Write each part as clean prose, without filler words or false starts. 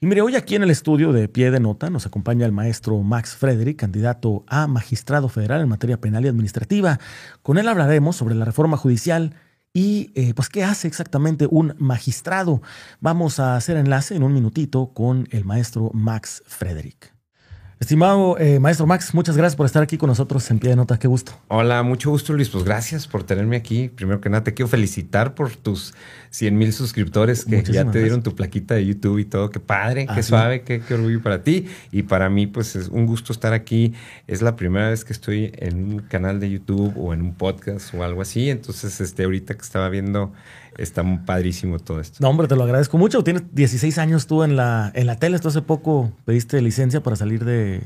Y mire, hoy aquí en el estudio de Pie de Nota nos acompaña el maestro Max Frederick, candidato a magistrado federal en materia penal y administrativa. Con él hablaremos sobre la reforma judicial y pues qué hace exactamente un magistrado. Vamos a hacer enlace en un minutito con el maestro Max Frederick. Estimado maestro Max, muchas gracias por estar aquí con nosotros en Pie de Nota. Qué gusto. Hola, mucho gusto, Luis. Pues gracias por tenerme aquí. Primero que nada, te quiero felicitar por tus 100,000 suscriptores que Muchísimas ya te dieron gracias. tu plaquita de YouTube y todo. Qué padre, qué Sí. suave, qué orgullo para ti. Y para mí, pues es un gusto estar aquí. Es la primera vez que estoy en un canal de YouTube o en un podcast o algo así. Entonces, ahorita que estaba viendo, está muy padrísimo todo esto. No, hombre, te lo agradezco mucho. Tienes 16 años tú en la tele. Esto hace poco pediste licencia para salir de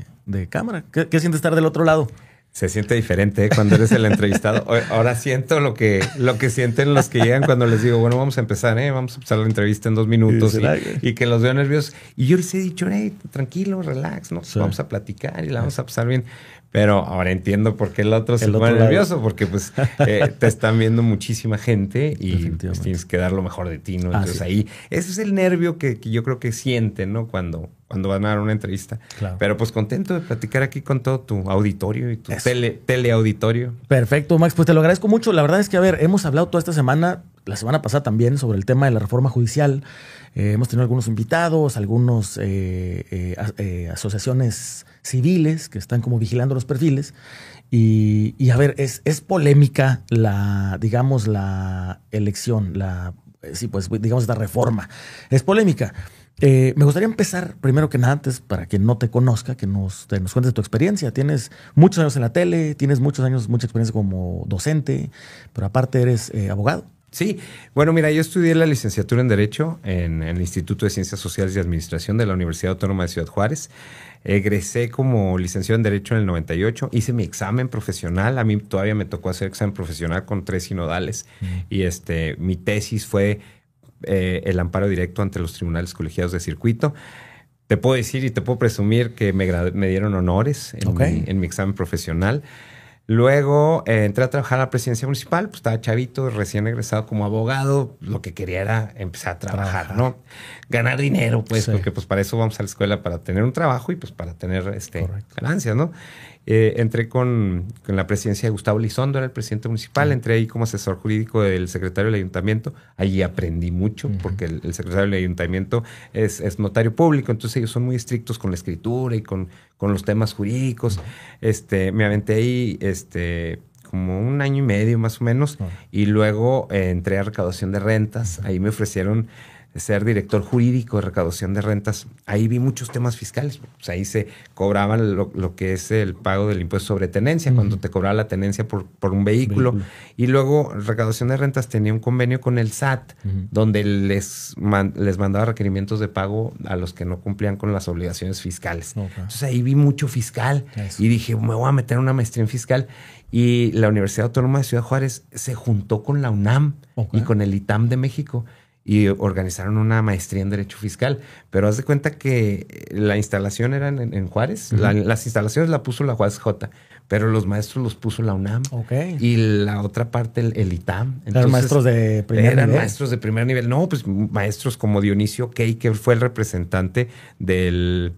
cámara. ¿Qué sientes estar del otro lado? Se siente diferente, ¿eh? Cuando eres el entrevistado. Ahora siento lo que sienten los que llegan cuando les digo, bueno, vamos a empezar, vamos a empezar la entrevista en 2 minutos y que los veo nerviosos. Y yo les he dicho, hey, tranquilo, relax, ¿no? Sí. Vamos a platicar y la vamos a pasar bien. Pero ahora entiendo por qué el otro se El otro pone lado. nervioso, porque pues te están viendo muchísima gente y pues, tienes que dar lo mejor de ti, ¿no? Entonces ahí, ese es el nervio que yo creo que sienten, ¿no? Cuando van a dar una entrevista. Claro. Pero pues contento de platicar aquí con todo tu auditorio y tu teleauditorio. Perfecto, Max. Pues te lo agradezco mucho. La verdad es que, a ver, hemos hablado toda esta semana, la semana pasada también, sobre el tema de la reforma judicial. Hemos tenido algunos invitados, algunos asociaciones civiles que están como vigilando los perfiles. Y a ver, es polémica la elección, esta reforma. Es polémica. Me gustaría empezar, primero que nada, antes, para quien no te conozca, que nos cuentes tu experiencia. Tienes muchos años en la tele, tienes mucha experiencia como docente, pero aparte eres abogado. Sí, bueno, mira, yo estudié la licenciatura en Derecho en el Instituto de Ciencias Sociales y Administración de la Universidad Autónoma de Ciudad Juárez. Egresé como licenciado en Derecho en el 98. Hice mi examen profesional. A mí todavía me tocó hacer examen profesional con 3 sinodales. Y mi tesis fue el amparo directo ante los tribunales colegiados de circuito. Te puedo decir y te puedo presumir que me dieron honores en mi examen profesional. Luego entré a trabajar a la presidencia municipal, pues estaba chavito, recién egresado como abogado. Lo que quería era empezar a trabajar, ¿no? Ganar dinero, pues, porque pues para eso vamos a la escuela, para tener un trabajo y pues para tener ganancias, ¿no? Entré con la presidencia de Gustavo Elizondo, era el presidente municipal. Entré ahí como asesor jurídico del secretario del ayuntamiento. Allí aprendí mucho porque el secretario del ayuntamiento es notario público, entonces ellos son muy estrictos con la escritura y con los temas jurídicos. Me aventé ahí como 1 año y medio más o menos y luego entré a recaudación de rentas. Ahí me ofrecieron ser director jurídico de recaudación de rentas. Ahí vi muchos temas fiscales. Pues ahí se cobraban lo que es el pago del impuesto sobre tenencia, cuando te cobraba la tenencia por un vehículo. Y luego recaudación de rentas tenía un convenio con el SAT, donde les mandaba requerimientos de pago a los que no cumplían con las obligaciones fiscales. Entonces ahí vi mucho fiscal y dije, me voy a meter una maestría en fiscal. Y la Universidad Autónoma de Ciudad Juárez se juntó con la UNAM y con el ITAM de México y organizaron una maestría en Derecho Fiscal. Pero haz de cuenta que la instalación era en Juárez. Las instalaciones la puso la Juárez J, pero los maestros los puso la UNAM. Y la otra parte, el ITAM. Entonces, eran maestros de primer nivel. Eran maestros de primer nivel. No, pues maestros como Dionisio Key, que fue el representante del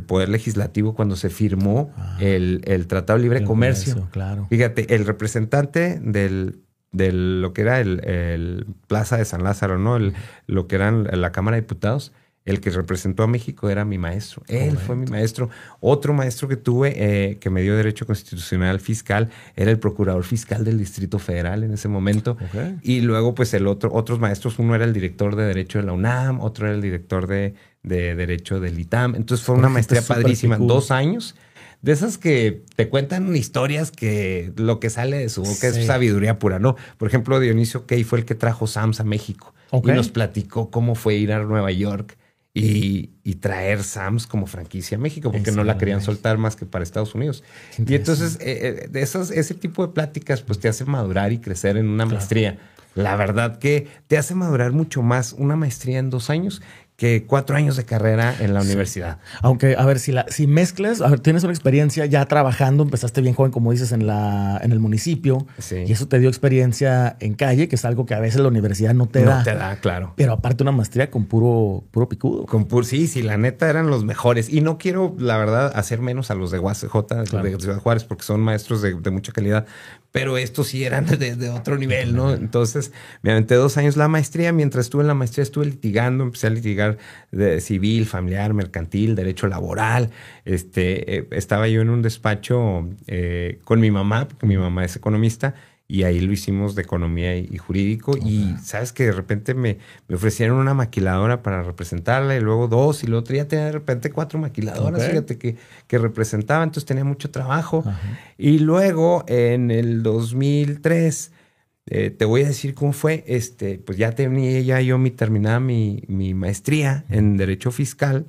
Poder Legislativo cuando se firmó el Tratado de Libre Comercio. Claro. Fíjate, el representante de lo que era el Plaza de San Lázaro, ¿no? Lo que eran la Cámara de Diputados, el que representó a México era mi maestro. Él fue mi maestro. Otro maestro que tuve que me dio Derecho Constitucional Fiscal era el Procurador Fiscal del Distrito Federal en ese momento. Y luego, pues, otros maestros, uno era el director de Derecho de la UNAM, otro era el director de Derecho del ITAM. Entonces fue una maestría padrísima, 2 años. De esas que te cuentan historias que lo que sale de su boca es sabiduría pura, ¿no? Por ejemplo, Dionisio Key fue el que trajo Sams a México y nos platicó cómo fue ir a Nueva York y traer Sams como franquicia a México, porque no la querían soltar más que para Estados Unidos. Y entonces, ese tipo de pláticas pues te hace madurar y crecer en una maestría. La verdad que te hace madurar mucho más una maestría en 2 años que 4 años de carrera en la universidad. Aunque, a ver, si mezclas, a ver, tienes una experiencia ya trabajando, empezaste bien joven, como dices, en el municipio, y eso te dio experiencia en calle, que es algo que a veces la universidad no te da. No te da, claro. Pero aparte una maestría con puro picudo. Sí, la neta eran los mejores. Y no quiero, la verdad, hacer menos a los de UACJ, claro, de Ciudad Juárez, porque son maestros de mucha calidad. Pero estos sí eran de otro nivel, ¿no? Entonces, me aventé 2 años la maestría. Mientras estuve en la maestría, estuve litigando. Empecé a litigar de civil, familiar, mercantil, derecho laboral. Estaba yo en un despacho con mi mamá, porque mi mamá es economista, y ahí lo hicimos de economía y jurídico. Okay. Y sabes que de repente me ofrecieron una maquiladora para representarla, y luego 2, y luego otro ya tenía de repente 4 maquiladoras, okay, fíjate que representaba, entonces tenía mucho trabajo. Ajá. Y luego en el 2003, te voy a decir cómo fue, pues ya tenía yo terminada mi maestría en Derecho Fiscal,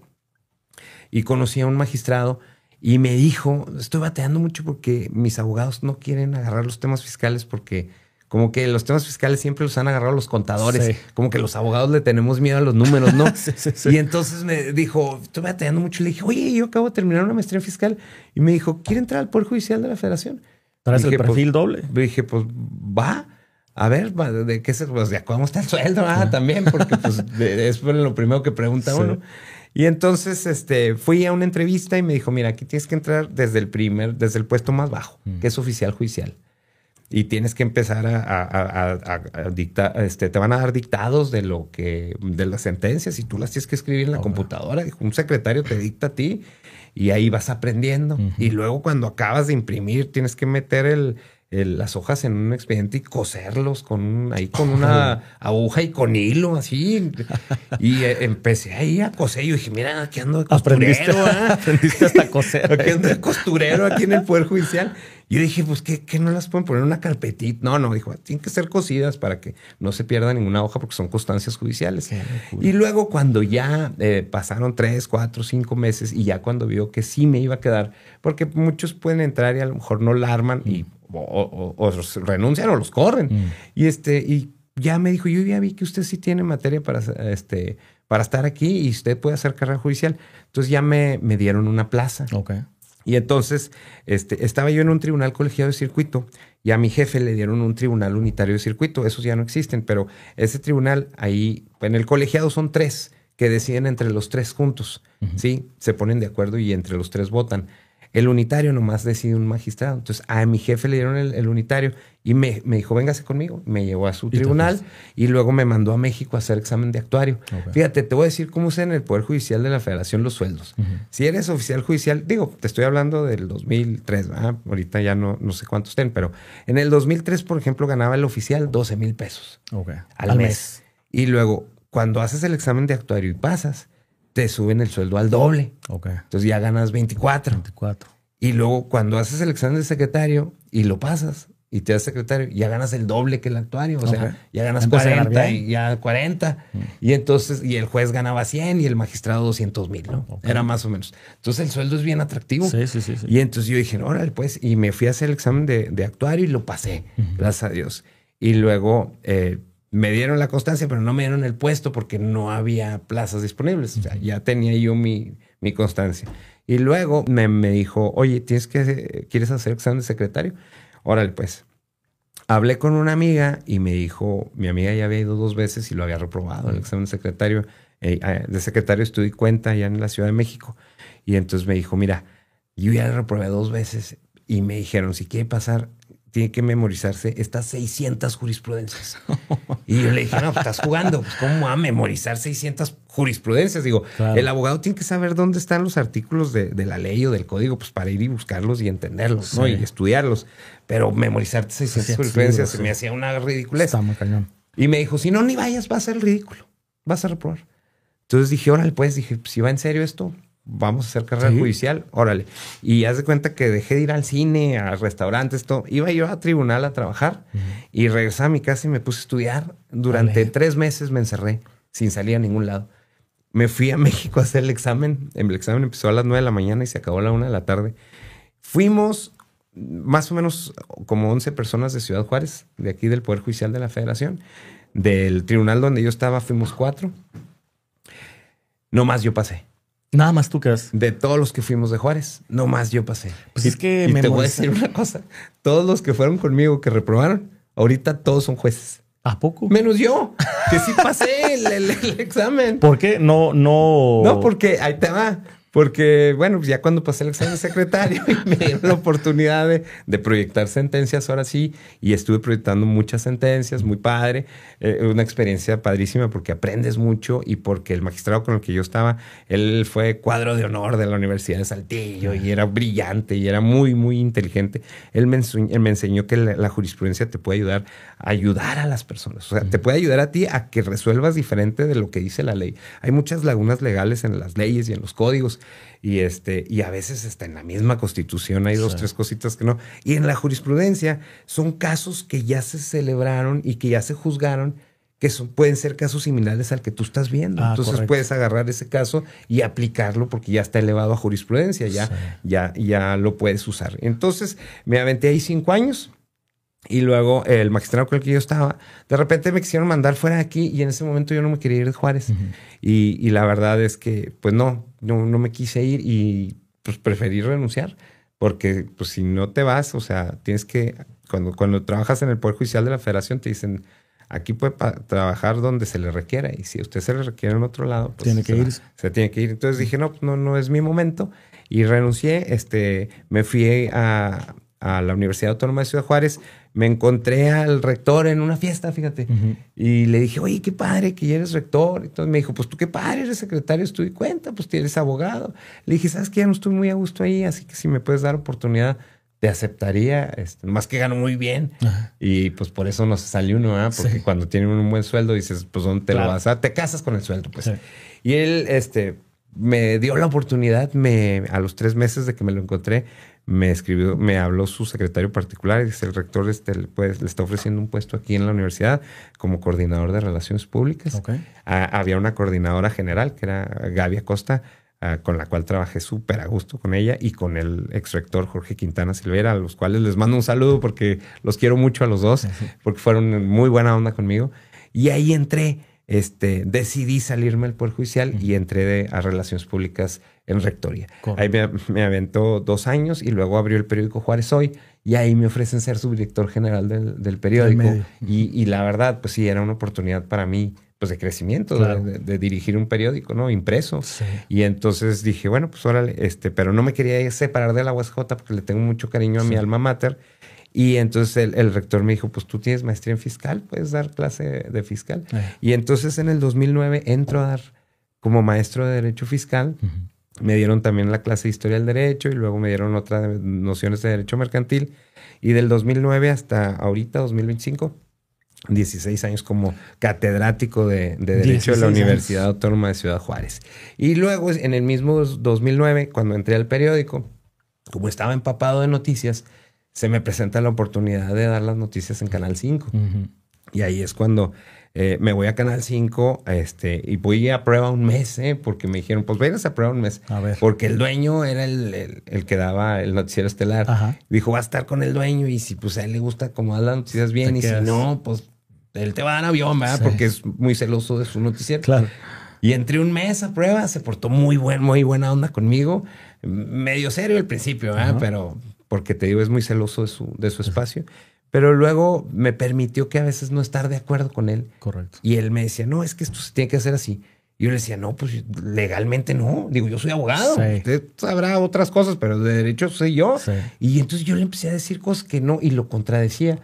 y conocí a un magistrado. Y me dijo, estoy bateando mucho porque mis abogados no quieren agarrar los temas fiscales porque como que los temas fiscales siempre los han agarrado los contadores. Sí. Como que los abogados le tenemos miedo a los números, ¿no? Sí. Y entonces me dijo, estoy bateando mucho. Le dije, oye, yo acabo de terminar una maestría fiscal. Y me dijo, ¿quiere entrar al Poder Judicial de la Federación? ¿Traes el perfil doble? Dije, pues va. A ver, ¿de qué se? Pues de cómo está el sueldo, también, porque pues es lo primero que pregunta uno. Y entonces fui a una entrevista y me dijo, mira, aquí tienes que entrar desde el puesto más bajo, que es oficial judicial. Y tienes que empezar a dictar, te van a dar dictados de las sentencias, y tú las tienes que escribir en la computadora. Dijo, un secretario te dicta a ti y ahí vas aprendiendo. Y luego cuando acabas de imprimir, tienes que meter las hojas en un expediente y coserlos con una aguja y con hilo, así. Y empecé ahí a coser. Yo dije, mira, aquí ando de costurero. Aprendiste hasta coser. Aquí ando de costurero aquí en el Poder Judicial. Yo dije, pues, ¿qué no las pueden poner en una carpetita? No, dijo, tienen que ser cosidas para que no se pierda ninguna hoja porque son constancias judiciales. Y luego cuando ya pasaron 3, 4, 5 meses y ya cuando vio que sí me iba a quedar, porque muchos pueden entrar y a lo mejor no la arman y o renuncian o los corren. Y ya me dijo, yo ya vi que usted sí tiene materia para estar aquí y usted puede hacer carrera judicial. Entonces ya me dieron una plaza. Okay. Y entonces estaba yo en un tribunal colegiado de circuito y a mi jefe le dieron un tribunal unitario de circuito. Esos ya no existen, pero ese tribunal ahí, en el colegiado son 3 que deciden entre los 3 juntos. ¿Sí? Se ponen de acuerdo y entre los 3 votan. El unitario nomás decide un magistrado. Entonces a mi jefe le dieron el unitario y me dijo, véngase conmigo. Me llevó a su tribunal y luego me mandó a México a hacer examen de actuario. Okay. Fíjate, te voy a decir cómo es en el Poder Judicial de la Federación los sueldos. Si eres oficial judicial, te estoy hablando del 2003, ¿verdad? Ahorita ya no sé cuántos estén, pero en el 2003, por ejemplo, ganaba el oficial 12,000 pesos al mes. Y luego, cuando haces el examen de actuario y pasas, te suben el sueldo al doble. Okay. Entonces ya ganas 24. Y luego cuando haces el examen de secretario y lo pasas y te das secretario, ya ganas el doble que el actuario. O sea, ya ganas 40 y ya 40. Y entonces, y el juez ganaba 100 y el magistrado 200,000, ¿no? Okay. Era más o menos. Entonces el sueldo es bien atractivo. Sí. Y entonces yo dije, órale, pues, y me fui a hacer el examen de actuario y lo pasé, gracias a Dios. Y luego me dieron la constancia, pero no me dieron el puesto porque no había plazas disponibles. O sea, ya tenía yo mi constancia. Y luego me dijo, oye, ¿quieres hacer examen de secretario? Órale, pues. Hablé con una amiga y me dijo, mi amiga ya había ido 2 veces y lo había reprobado en el examen de secretario. De secretario estuve cuenta allá en la Ciudad de México. Y entonces me dijo, mira, yo ya reprobé 2 veces y me dijeron, si quiere pasar, tiene que memorizarse estas 600 jurisprudencias. Y yo le dije, no, pues estás jugando. Pues, ¿cómo va a memorizar 600 jurisprudencias? Digo, claro, el abogado tiene que saber dónde están los artículos de la ley o del código, pues para ir y buscarlos y entenderlos, ¿no? Y estudiarlos. Pero memorizarte 600 jurisprudencias se me hacía una ridiculez. Está muy cañón. Y me dijo, si no, ni vayas, va a ser el ridículo. Vas a reprobar. Entonces dije, órale, pues, si va en serio esto, vamos a hacer carrera judicial, órale. Y haz de cuenta que dejé de ir al cine, a restaurantes, todo. Iba yo a tribunal a trabajar y regresaba a mi casa y me puse a estudiar. Durante 3 meses me encerré sin salir a ningún lado. Me fui a México a hacer el examen. El examen empezó a las 9 de la mañana y se acabó a la 1 de la tarde. Fuimos más o menos como 11 personas de Ciudad Juárez, de aquí del Poder Judicial de la Federación. Del tribunal donde yo estaba fuimos 4. nomás yo pasé. Nada más tú quedas. De todos los que fuimos de Juárez, nomás yo pasé. Pues es que te voy a decir una cosa. Todos los que fueron conmigo que reprobaron, ahorita todos son jueces. ¿A poco? Menos yo, que sí pasé el examen. ¿Por qué? No. No, porque ahí te va. Porque, bueno, ya cuando pasé el examen de secretario y me dieron la oportunidad de proyectar sentencias, ahora sí, y estuve proyectando muchas sentencias, muy padre, una experiencia padrísima porque aprendes mucho y porque el magistrado con el que yo estaba, él fue cuadro de honor de la Universidad de Saltillo y era brillante y era muy, muy inteligente. Él me enseñó que la jurisprudencia te puede ayudar a las personas, o sea, te puede ayudar a ti a que resuelvas diferente de lo que dice la ley. Hay muchas lagunas legales en las leyes y en los códigos. Y a veces en la misma Constitución hay dos, tres cositas que no. Y en la jurisprudencia son casos que ya se celebraron y que ya se juzgaron, que pueden ser casos similares al que tú estás viendo. Entonces correcto. Puedes agarrar ese caso y aplicarlo porque ya está elevado a jurisprudencia, ya lo puedes usar. Entonces me aventé ahí 5 años. Y luego el magistrado con el que yo estaba, de repente me quisieron mandar fuera de aquí y en ese momento yo no me quería ir de Juárez. Y la verdad es que pues no me quise ir y pues preferí renunciar porque pues si no te vas, o sea, tienes que, cuando trabajas en el Poder Judicial de la Federación te dicen, aquí puede trabajar donde se le requiera y si a usted se le requiere en otro lado, pues tiene que ir. Se tiene que ir. Entonces dije, no es mi momento y renuncié. Me fui a la Universidad Autónoma de Ciudad Juárez. Me encontré al rector en una fiesta, fíjate, y le dije, oye, qué padre que ya eres rector. Entonces me dijo, pues tú qué padre, eres secretario, estoy cuenta, pues tienes abogado. Le dije, ¿sabes qué? Ya no estoy muy a gusto ahí, así que si me puedes dar oportunidad, te aceptaría, más que gano muy bien. Y pues por eso no se salió uno, ¿eh? Porque cuando tienen un buen sueldo dices, pues ¿dónde te lo vas a? Te casas con el sueldo, pues. Y él, me dio la oportunidad, a los 3 meses de que me lo encontré, me habló su secretario particular y dice, el rector pues, le está ofreciendo un puesto aquí en la universidad como coordinador de relaciones públicas. Había una coordinadora general que era Gaby Acosta, con la cual trabajé súper a gusto con ella y con el ex rector Jorge Quintana Silvera, a los cuales les mando un saludo porque los quiero mucho a los dos, porque fueron muy buena onda conmigo. Y ahí entré. Decidí salirme del Poder Judicial y entré a Relaciones Públicas en Rectoría. Ahí me aventó 2 años y luego abrió el periódico Juárez Hoy y ahí me ofrecen ser subdirector general del periódico. Y la verdad, pues sí, era una oportunidad para mí pues de crecimiento, de dirigir un periódico, ¿no? Impreso. Y entonces dije, bueno, pues órale, pero no me quería separar de la UASJ porque le tengo mucho cariño a mi alma mater. Y entonces el rector me dijo, pues tú tienes maestría en fiscal, puedes dar clase de fiscal. Y entonces en el 2009 entro a dar como maestro de Derecho Fiscal. Me dieron también la clase de Historia del Derecho y luego me dieron otras nociones de Derecho Mercantil. Y del 2009 hasta ahorita, 2025, 16 años como catedrático de Derecho de la Universidad Autónoma de Ciudad Juárez. Y luego en el mismo 2009, cuando entré al periódico, como estaba empapado de noticias, se me presenta la oportunidad de dar las noticias en Canal 5. Y ahí es cuando me voy a Canal 5 y voy a prueba un mes, porque me dijeron, pues vengas a prueba un mes. Porque el dueño era el que daba el noticiero estelar. Dijo, va a estar con el dueño y si pues a él le gusta acomodar las noticias bien y si no, pues él te va a dar avión, ¿verdad? Porque es muy celoso de su noticiero. Claro. Y entré un mes a prueba, se portó muy buena onda conmigo. Medio serio al principio, ¿verdad? Pero porque te digo, es muy celoso de su espacio. Pero luego me permitió que a veces no estar de acuerdo con él. Correcto. Y él me decía, no, es que esto se tiene que hacer así. Y yo le decía, no, pues legalmente no. Digo, yo soy abogado. Usted sabrá otras cosas, pero de derecho soy yo. Y entonces yo le empecé a decir cosas que no y lo contradecía.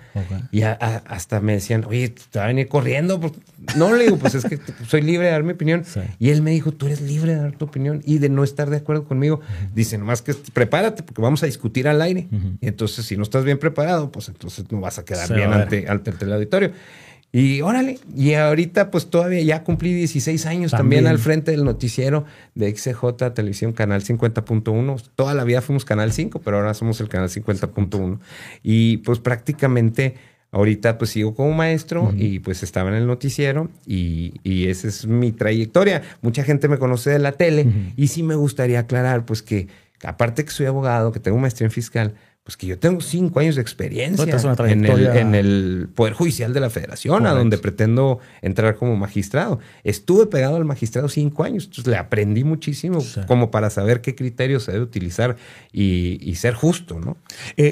Y hasta me decían, oye, te va a venir corriendo. Pues, no, le digo, pues es que soy libre de dar mi opinión. Y él me dijo, tú eres libre de dar tu opinión y de no estar de acuerdo conmigo. Dice, nomás que prepárate porque vamos a discutir al aire. Y entonces, si no estás bien preparado, pues entonces no vas a quedar bien ante el auditorio. Y órale, y ahorita pues todavía ya cumplí 16 años también al frente del noticiero de XCJ Televisión Canal 50.1. Toda la vida fuimos Canal 5, pero ahora somos el Canal 50.1. Y pues prácticamente ahorita pues sigo como maestro y pues estaba en el noticiero y esa es mi trayectoria. Mucha gente me conoce de la tele y sí me gustaría aclarar pues que aparte que soy abogado, que tengo maestría en fiscal, Pues que yo tengo 5 años de experiencia trayectoria... en el Poder Judicial de la Federación, correcto, a donde pretendo entrar como magistrado. Estuve pegado al magistrado 5 años, entonces le aprendí muchísimo, sí, como para saber qué criterios se debe utilizar y ser justo, ¿no?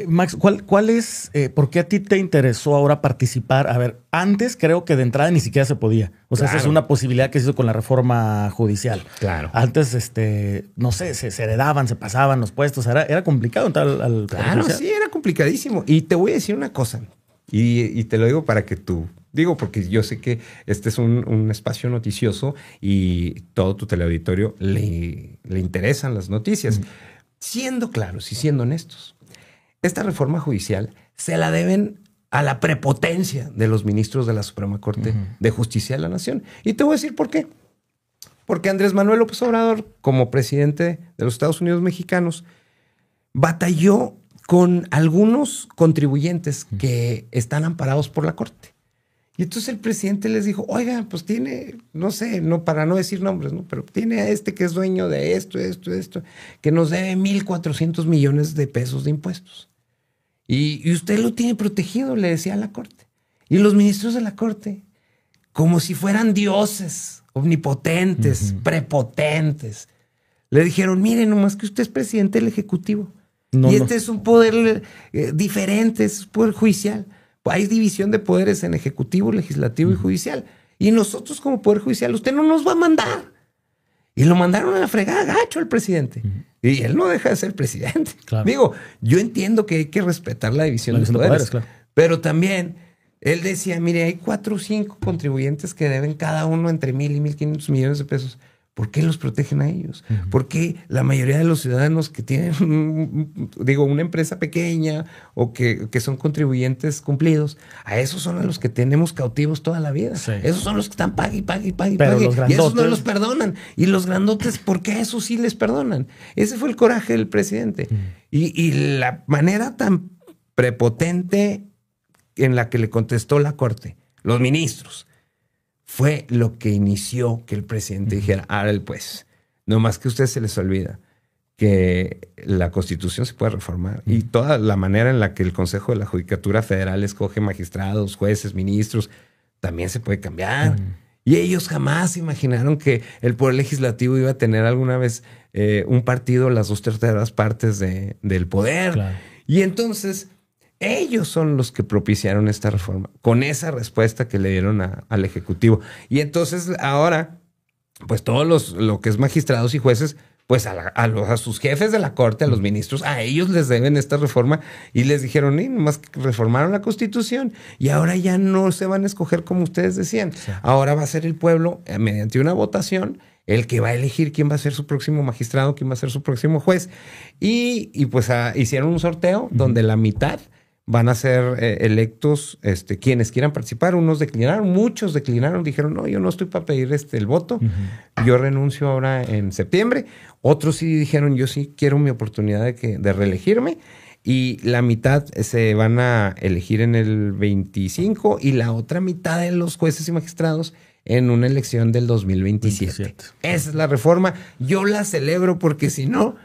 Max, ¿cuál es, por qué a ti te interesó ahora participar? A ver, antes creo que de entrada ni siquiera se podía. O sea, claro, esa es una posibilidad que se hizo con la reforma judicial. Claro. Antes, no sé, se heredaban, se pasaban los puestos. Era complicado entrar al claro, sí, era complicadísimo. Y te voy a decir una cosa, y te lo digo para que tú... Digo, porque yo sé que este es un espacio noticioso y todo tu teleauditorio le interesan las noticias. Siendo claros y siendo honestos, esta reforma judicial se la deben a la prepotencia de los ministros de la Suprema Corte de Justicia de la Nación. Y te voy a decir por qué. Porque Andrés Manuel López Obrador, como presidente de los Estados Unidos mexicanos, batalló con algunos contribuyentes que están amparados por la Corte. Y entonces el presidente les dijo, oigan, pues tiene, no sé, no, para no decir nombres, ¿no? Pero tiene a este que es dueño de esto, que nos debe 1,400 millones de pesos de impuestos. Y usted lo tiene protegido, le decía a la Corte. Y los ministros de la Corte, como si fueran dioses, omnipotentes, prepotentes, le dijeron, miren, nomás que usted es presidente del Ejecutivo. No, y este es un poder diferente, es un poder judicial. Hay división de poderes en ejecutivo, legislativo y judicial. Y nosotros como poder judicial, usted no nos va a mandar. Y lo mandaron a la fregada gacho al presidente. Y él no deja de ser presidente. Claro. Digo, yo entiendo que hay que respetar la división de poderes. Claro. Pero también él decía, mire, hay 4 o 5 contribuyentes que deben cada uno entre 1,000 y 1,500 millones de pesos. ¿Por qué los protegen a ellos? ¿Por qué la mayoría de los ciudadanos que tienen, una empresa pequeña o que son contribuyentes cumplidos, a esos son a los que tenemos cautivos toda la vida? Sí. Esos son los que están pague. Y esos no los perdonan. Y los grandotes, ¿por qué a esos sí les perdonan? Ese fue el coraje del presidente. Y la manera tan prepotente en la que le contestó la Corte, los ministros, fue lo que inició que el presidente dijera, ahora pues, no más que a ustedes se les olvida que la Constitución se puede reformar y toda la manera en la que el Consejo de la Judicatura Federal escoge magistrados, jueces, ministros, también se puede cambiar. Y ellos jamás imaginaron que el Poder Legislativo iba a tener alguna vez un partido, las 2/3 partes del poder. Claro. Y entonces... ellos son los que propiciaron esta reforma, con esa respuesta que le dieron al Ejecutivo. Y entonces ahora, pues todos lo que es magistrados y jueces, pues a sus jefes de la Corte, a los ministros, a ellos les deben esta reforma. Y les dijeron, nomás que reformaron la Constitución y ahora ya no se van a escoger como ustedes decían. Sí. Ahora va a ser el pueblo, mediante una votación, el que va a elegir quién va a ser su próximo magistrado, quién va a ser su próximo juez. Y pues hicieron un sorteo donde la mitad van a ser electos quienes quieran participar. Unos declinaron, muchos declinaron, dijeron, no, yo no estoy para pedir el voto. Yo renuncio ahora en septiembre. Otros sí dijeron, yo sí quiero mi oportunidad de reelegirme. Y la mitad se van a elegir en el 25 y la otra mitad de los jueces y magistrados en una elección del 2027. Esa es la reforma. Yo la celebro porque si no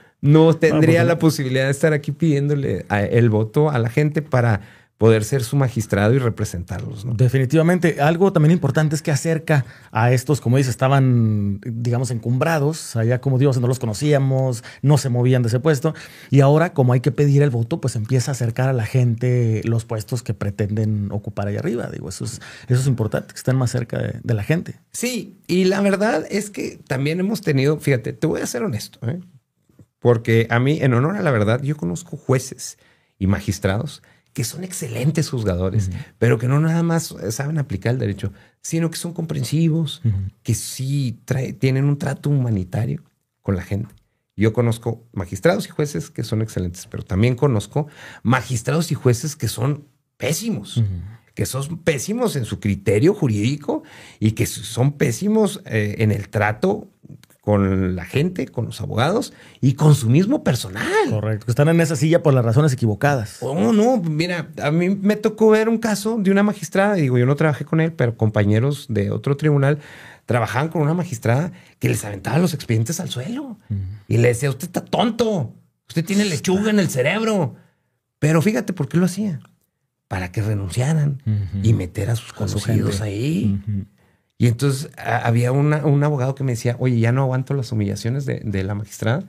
tendría la posibilidad de estar aquí pidiéndole el voto a la gente para poder ser su magistrado y representarlos, ¿no? Definitivamente. Algo también importante es que acerca a estos, como dices, estaban, digamos, encumbrados, allá como Dios, no los conocíamos, no se movían de ese puesto. Y ahora, como hay que pedir el voto, pues empieza a acercar a la gente los puestos que pretenden ocupar allá arriba. Digo, eso es importante, que estén más cerca de la gente. Sí, y la verdad es que también hemos tenido, fíjate, te voy a ser honesto, porque a mí, en honor a la verdad, yo conozco jueces y magistrados que son excelentes juzgadores, pero que no nada más saben aplicar el derecho, sino que son comprensivos, que sí tienen un trato humanitario con la gente. Yo conozco magistrados y jueces que son excelentes, pero también conozco magistrados y jueces que son pésimos, que son pésimos en su criterio jurídico y que son pésimos en el trato con la gente, con los abogados y con su mismo personal. Correcto, que están en esa silla por las razones equivocadas. Oh, no, mira, a mí me tocó ver un caso de una magistrada, digo, yo no trabajé con él, pero compañeros de otro tribunal trabajaban con una magistrada que les aventaba los expedientes al suelo y le decía, usted está tonto, usted tiene lechuga en el cerebro. Pero fíjate por qué lo hacía. Para que renunciaran y meter a sus conocidos ahí. Y entonces había un abogado que me decía, oye, ya no aguanto las humillaciones de la magistrada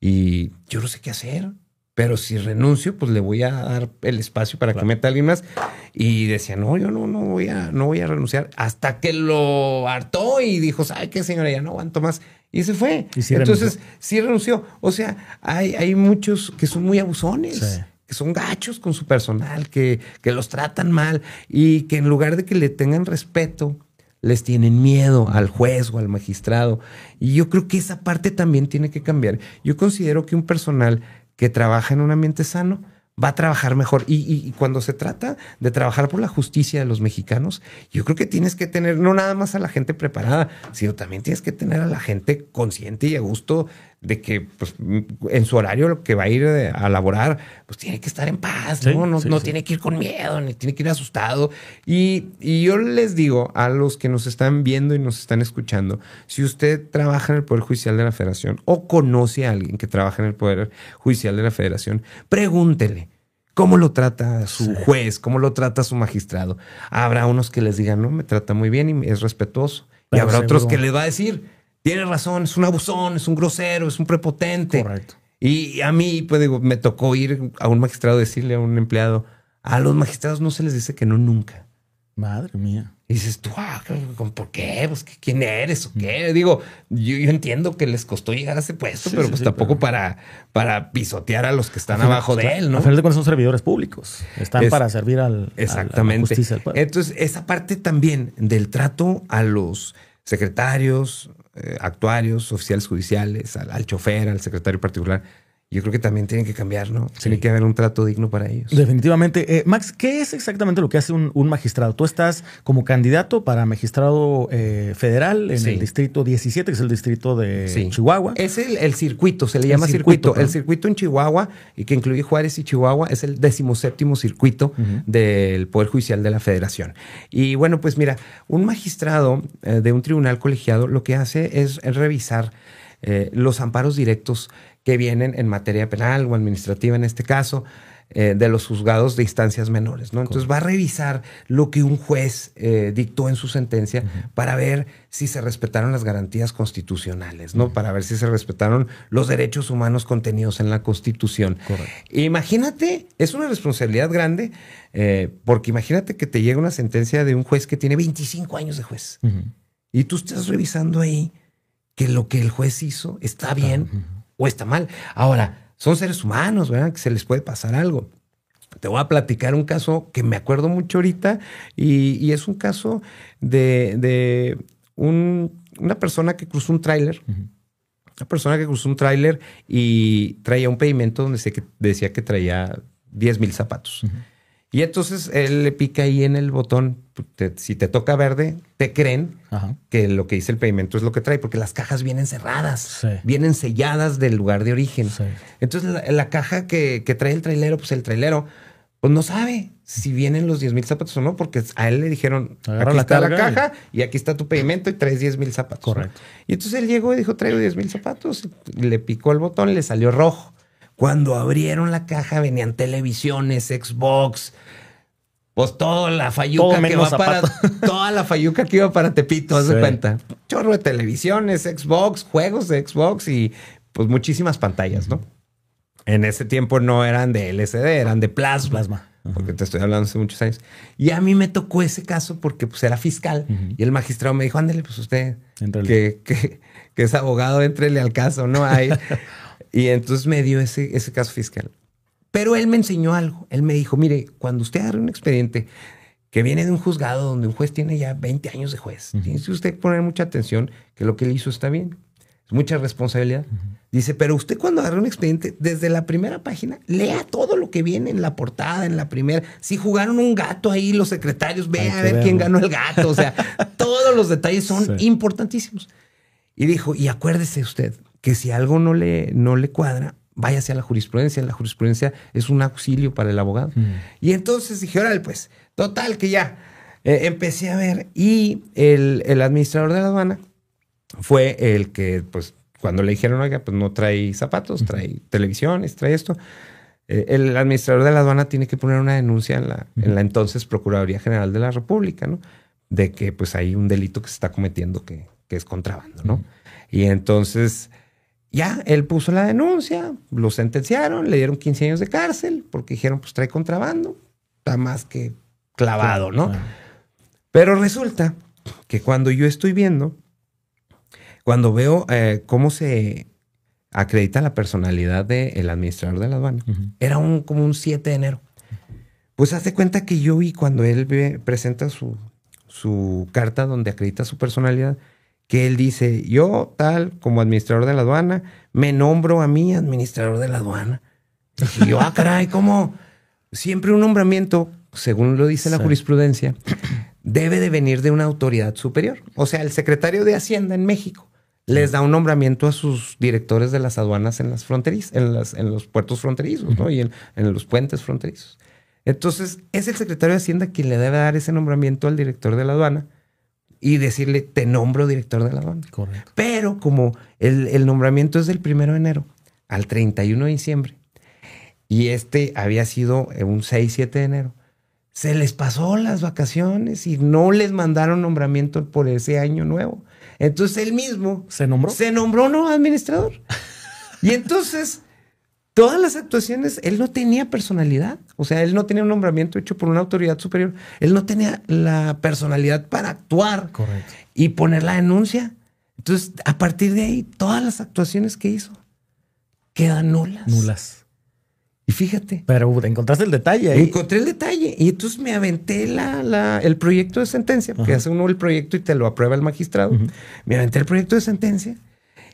y yo no sé qué hacer. Pero si renuncio, pues le voy a dar el espacio para que meta a alguien más. Y decía, no, yo no voy a renunciar. Hasta que lo hartó y dijo, ¿sabe qué, señora? Ya no aguanto más. Y se fue. ¿Y sí entonces, sí renunció. O sea, hay muchos que son muy abusones. Sí. Que son gachos con su personal, que los tratan mal y que en lugar de que le tengan respeto, les tienen miedo al juez o al magistrado. Y yo creo que esa parte también tiene que cambiar. Yo considero que un personal que trabaja en un ambiente sano va a trabajar mejor. Y cuando se trata de trabajar por la justicia de los mexicanos, yo creo que tienes que tener no nada más a la gente preparada, sino también tienes que tener a la gente consciente y a gusto de que pues, en su horario lo que va a ir a laborar, pues tiene que estar en paz, sí, ¿no? No, sí, no sí. tiene que ir con miedo, ni tiene que ir asustado. Y yo les digo a los que nos están viendo y nos están escuchando, si usted trabaja en el Poder Judicial de la Federación o conoce a alguien que trabaja en el Poder Judicial de la Federación, pregúntele. ¿Cómo lo trata su juez? ¿Cómo lo trata su magistrado? Habrá unos que les digan, no, me trata muy bien y es respetuoso. Pero y habrá seguro otros que les va a decir, tiene razón, es un abusón, es un grosero, es un prepotente. Correcto. Y a mí, pues digo, me tocó ir a un magistrado, decirle a un empleado, a los magistrados no se les dice que no nunca. Madre mía. Y dices tú, ¿por qué? Pues, ¿quién eres o qué? Digo, yo entiendo que les costó llegar a ese puesto, Sí, pero sí, pues sí, tampoco pero- para pisotear a los que están abajo de él, ¿no? A final de cuentas son servidores públicos. Están para servir a la justicia del pueblo. Entonces, esa parte también del trato a los secretarios, actuarios, oficiales judiciales, al chofer, al secretario particular, yo creo que también tienen que cambiar, ¿no? Sí. Tiene que haber un trato digno para ellos. Definitivamente. Max, ¿qué es exactamente lo que hace un magistrado? Tú estás como candidato para magistrado federal en Sí. el distrito 17, que es el distrito de Sí. Chihuahua. Es el circuito, se le llama circuito. ¿no? El circuito en Chihuahua, y que incluye Juárez y Chihuahua, es el 17º circuito del Poder Judicial de la Federación. Y bueno, pues mira, un magistrado de un tribunal colegiado lo que hace es revisar los amparos directos que vienen en materia penal o administrativa en este caso, de los juzgados de instancias menores, ¿no? Entonces va a revisar lo que un juez dictó en su sentencia para ver si se respetaron las garantías constitucionales, ¿no? Para ver si se respetaron los derechos humanos contenidos en la Constitución. Correcto. Imagínate, es una responsabilidad grande, porque imagínate que te llega una sentencia de un juez que tiene 25 años de juez y tú estás revisando ahí que lo que el juez hizo está bien o está mal. Ahora, son seres humanos, ¿verdad? Que se les puede pasar algo. Te voy a platicar un caso que me acuerdo mucho ahorita y es un caso de una persona que cruzó un tráiler. Una persona que cruzó un tráiler y traía un pedimento donde decía que traía 10,000 zapatos. Y entonces él le pica ahí en el botón. Si te toca verde, te creen que lo que dice el pedimento es lo que trae, porque las cajas vienen cerradas, vienen selladas del lugar de origen. Sí. Entonces la caja que trae el trailero, pues el trailero pues no sabe si vienen los 10,000 zapatos o no, porque a él le dijeron, aquí está la caja y aquí está tu pedimento y traes 10,000 zapatos. Correcto. ¿No? Y entonces él llegó y dijo, traigo 10,000 zapatos. Y le picó el botón y le salió rojo. Cuando abrieron la caja venían televisiones, Xbox, pues toda la fayuca que va para toda la fayuca que iba para Tepito, haz de cuenta. Chorro de televisiones, Xbox, juegos de Xbox y pues muchísimas pantallas, ¿no? En ese tiempo no eran de LCD, eran de plasma. Porque te estoy hablando hace muchos años. Y a mí me tocó ese caso porque pues era fiscal. Y el magistrado me dijo, ándale, pues usted que es abogado, éntrele al caso, ¿no? Ahí. Y entonces me dio ese caso fiscal. Pero él me enseñó algo. Él me dijo, mire, cuando usted agarre un expediente que viene de un juzgado donde un juez tiene ya 20 años de juez, tiene que usted poner mucha atención que lo que él hizo está bien. Es mucha responsabilidad. Dice, pero usted cuando agarre un expediente, desde la primera página, lea todo lo que viene en la portada, en la primera. Si jugaron un gato ahí los secretarios, vea a ver quién ganó el gato. O sea, todos los detalles son importantísimos. Y dijo, y acuérdese usted que si algo no le cuadra, váyase a la jurisprudencia. La jurisprudencia es un auxilio para el abogado. Y entonces dije, órale, pues, total, que ya empecé a ver. Y el administrador de la aduana fue el que, pues, cuando le dijeron, oiga, pues no trae zapatos, trae televisiones, trae esto. el administrador de la aduana tiene que poner una denuncia en la entonces Procuraduría General de la República, ¿no? De que pues hay un delito que se está cometiendo que es contrabando, ¿no? Y entonces ya él puso la denuncia, lo sentenciaron, le dieron 15 años de cárcel porque dijeron pues trae contrabando, está más que clavado, ¿no? Pero resulta que cuando yo estoy viendo, cuando veo cómo se acredita la personalidad del administrador de la aduana, era como un 7 de enero. Pues hace cuenta que yo vi cuando él presenta su carta donde acredita su personalidad, que él dice, yo tal como administrador de la aduana, me nombro a mí administrador de la aduana. Y yo, caray, ¿cómo? Siempre un nombramiento, según lo dice la jurisprudencia, debe de venir de una autoridad superior. O sea, el secretario de Hacienda en México les da un nombramiento a sus directores de las aduanas en las fronterizas, en los puertos fronterizos, ¿no? Y en los puentes fronterizos. Entonces, es el secretario de Hacienda quien le debe dar ese nombramiento al director de la aduana y decirle, te nombro director de la aduana. Correcto. Pero como el nombramiento es del 1 de enero al 31 de diciembre y había sido un 6-7 de enero, se les pasó las vacaciones y no les mandaron nombramiento por ese año nuevo. Entonces él mismo se nombró nuevo administrador. Y entonces todas las actuaciones, él no tenía personalidad. O sea, él no tenía un nombramiento hecho por una autoridad superior. Él no tenía la personalidad para actuar. Correcto. Y poner la denuncia. Entonces, a partir de ahí, todas las actuaciones que hizo quedan nulas. Y fíjate. Pero encontraste el detalle ahí. Encontré el detalle. Y entonces me aventé el proyecto de sentencia, porque hace uno el proyecto y te lo aprueba el magistrado. Me aventé el proyecto de sentencia.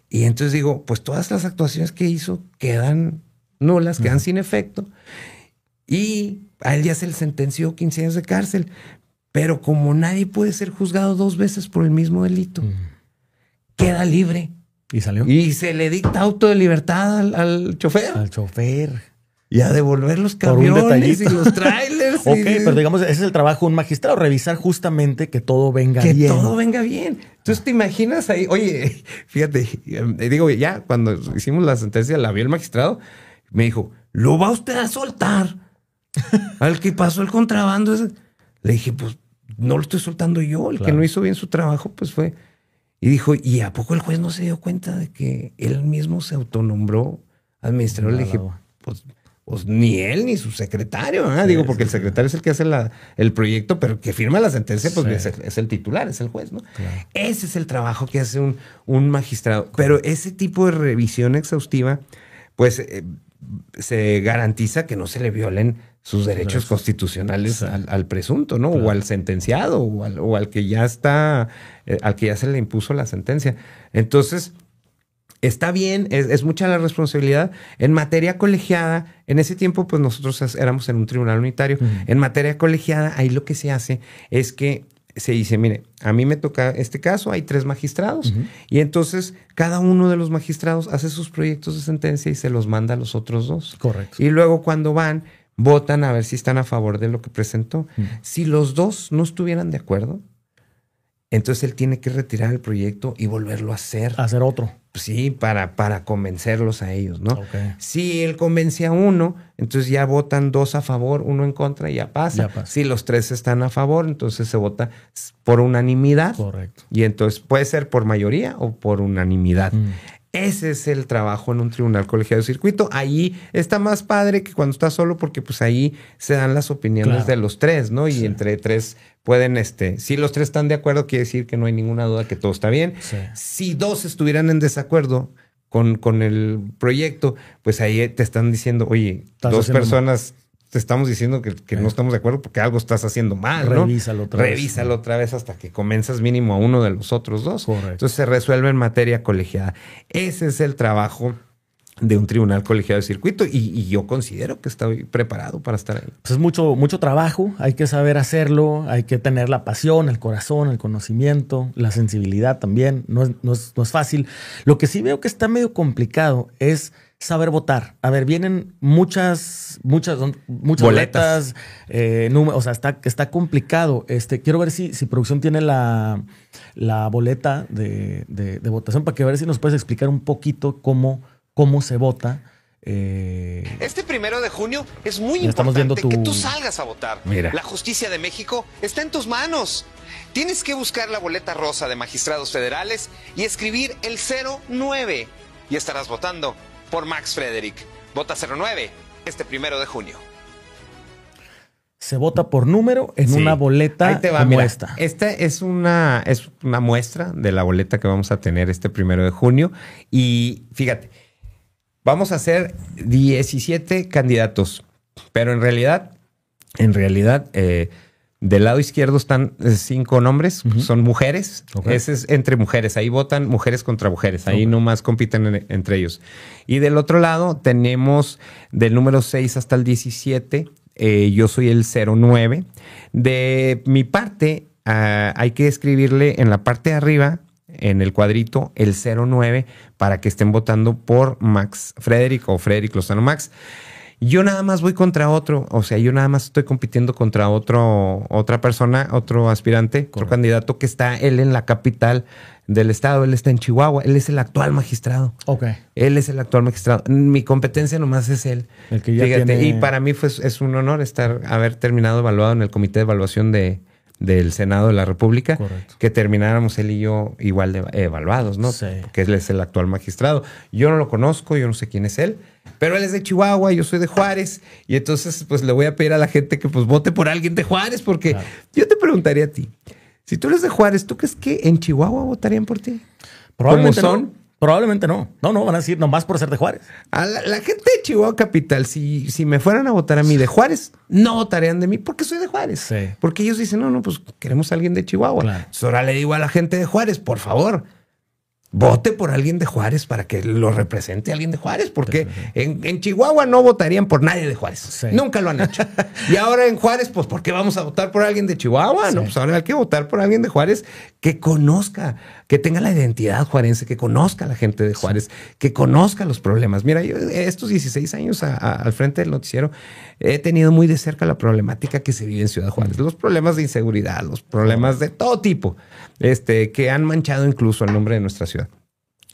Y entonces digo, pues todas las actuaciones que hizo quedan nulas, quedan sin efecto. Y a él ya se le sentenció 15 años de cárcel. Pero como nadie puede ser juzgado 2 veces por el mismo delito, queda libre. ¿Y salió? Y se le dicta auto de libertad al chofer. Al chofer. Y a devolver los camiones y los trailers. Ok, pero digamos, ese es el trabajo de un magistrado, revisar justamente que todo venga bien. Que todo venga bien. Entonces te imaginas ahí, oye, fíjate, digo, ya cuando hicimos la sentencia, la vio el magistrado, me dijo, ¿lo va usted a soltar al que pasó el contrabando? Le dije, pues no lo estoy soltando yo, el que no hizo bien su trabajo, pues fue. Y dijo, ¿y a poco el juez no se dio cuenta de que él mismo se autonombró administrador? Le dije, pues ni él ni su secretario, ¿eh? Digo, porque el secretario es el que hace el proyecto, pero que firma la sentencia, pues es el titular, es el juez, ¿no? Claro. Ese es el trabajo que hace un magistrado. Pero ese tipo de revisión exhaustiva, pues se garantiza que no se le violen sus derechos constitucionales al presunto, ¿no? Claro. O al sentenciado, o al que ya está, al que ya se le impuso la sentencia. Entonces, está bien, es mucha la responsabilidad. En materia colegiada, en ese tiempo, pues nosotros éramos en un tribunal unitario. En materia colegiada, ahí lo que se hace es que se dice, mire, a mí me toca este caso, hay 3 magistrados, y entonces cada uno de los magistrados hace sus proyectos de sentencia y se los manda a los otros 2. Correcto. Y luego cuando van, votan a ver si están a favor de lo que presentó. Si los 2 no estuvieran de acuerdo, entonces él tiene que retirar el proyecto y volverlo a hacer. Hacer otro. Sí, para convencerlos a ellos, ¿no? Okay. Si él convence a uno, entonces ya votan 2 a favor, 1 en contra y ya pasa. Si los 3 están a favor, entonces se vota por unanimidad. Correcto. Y entonces puede ser por mayoría o por unanimidad. Ese es el trabajo en un tribunal colegiado de circuito. Ahí está más padre que cuando estás solo, porque pues ahí se dan las opiniones de los 3, ¿no? Y entre 3 pueden, si los 3 están de acuerdo, quiere decir que no hay ninguna duda que todo está bien. Sí. Si 2 estuvieran en desacuerdo con el proyecto, pues ahí te están diciendo, oye, 2 personas te estamos diciendo que no estamos de acuerdo porque algo estás haciendo mal, ¿no? Revísalo otra vez hasta que convenzas mínimo a uno de los otros 2. Correcto. Entonces se resuelve en materia colegiada. Ese es el trabajo de un tribunal colegiado de circuito y yo considero que estoy preparado para estar ahí. Pues es mucho trabajo, hay que saber hacerlo, hay que tener la pasión, el corazón, el conocimiento, la sensibilidad también, no es fácil. Lo que sí veo que está medio complicado es saber votar. A ver, vienen muchas boletas, o sea, está complicado. Quiero ver si producción tiene la boleta de votación para que ver si nos puedes explicar un poquito cómo se vota Este 1 de junio es muy estamos viendo importante que tú salgas a votar. Mira. La justicia de México está en tus manos. Tienes que buscar la boleta rosa de magistrados federales y escribir el 09. Y estarás votando por Max Frederick. Vota 09 este 1 de junio. Se vota por número en Sí. una boleta Ahí te va, como mira, esta. Esta es una muestra de la boleta que vamos a tener este 1 de junio. Y fíjate, vamos a hacer 17 candidatos, pero en realidad, del lado izquierdo están 5 nombres, son mujeres. Okay. Ese es entre mujeres, ahí votan mujeres contra mujeres, ahí nomás compiten entre ellos. Y del otro lado tenemos del número 6 hasta el 17, yo soy el 09. De mi parte, hay que escribirle en la parte de arriba, en el cuadrito, el 09 para que estén votando por Max Frederick o Frederick Lozano Max. Yo nada más voy contra otro, o sea, yo nada más estoy compitiendo contra otra persona, otro aspirante, otro candidato que está él en la capital del estado, él está en Chihuahua, él es el actual magistrado. Ok. Él es el actual magistrado. Mi competencia nomás es él. El que ya Fíjate, tiene... y para mí es un honor haber terminado evaluado en el comité de evaluación del Senado de la República. Correcto. Que termináramos él y yo igual de evaluados, ¿no? Sí. Porque él es el actual magistrado. Yo no lo conozco, yo no sé quién es él, pero él es de Chihuahua, yo soy de Juárez, y entonces pues le voy a pedir a la gente que pues vote por alguien de Juárez, porque claro. Yo te preguntaría a ti, si tú eres de Juárez, ¿tú crees que en Chihuahua votarían por ti? Probablemente ¿Cómo no. son? Probablemente no. No, van a decir nomás por ser de Juárez. A la gente de Chihuahua Capital, si me fueran a votar a mí de Juárez, no votarían de mí porque soy de Juárez. Sí. Porque ellos dicen, no, pues queremos a alguien de Chihuahua. Claro. Entonces, ahora le digo a la gente de Juárez, por favor, vote por alguien de Juárez para que lo represente alguien de Juárez, porque en Chihuahua no votarían por nadie de Juárez. Sí. Nunca lo han hecho. Y ahora en Juárez, pues, ¿por qué vamos a votar por alguien de Chihuahua? Sí. No, pues ahora hay que votar por alguien de Juárez que conozca, que tenga la identidad juarense, que conozca a la gente de Juárez, que conozca los problemas. Mira, yo estos 16 años al frente del noticiero he tenido muy de cerca la problemática que se vive en Ciudad Juárez. Los problemas de inseguridad, los problemas de todo tipo, que han manchado incluso el nombre de nuestra ciudad.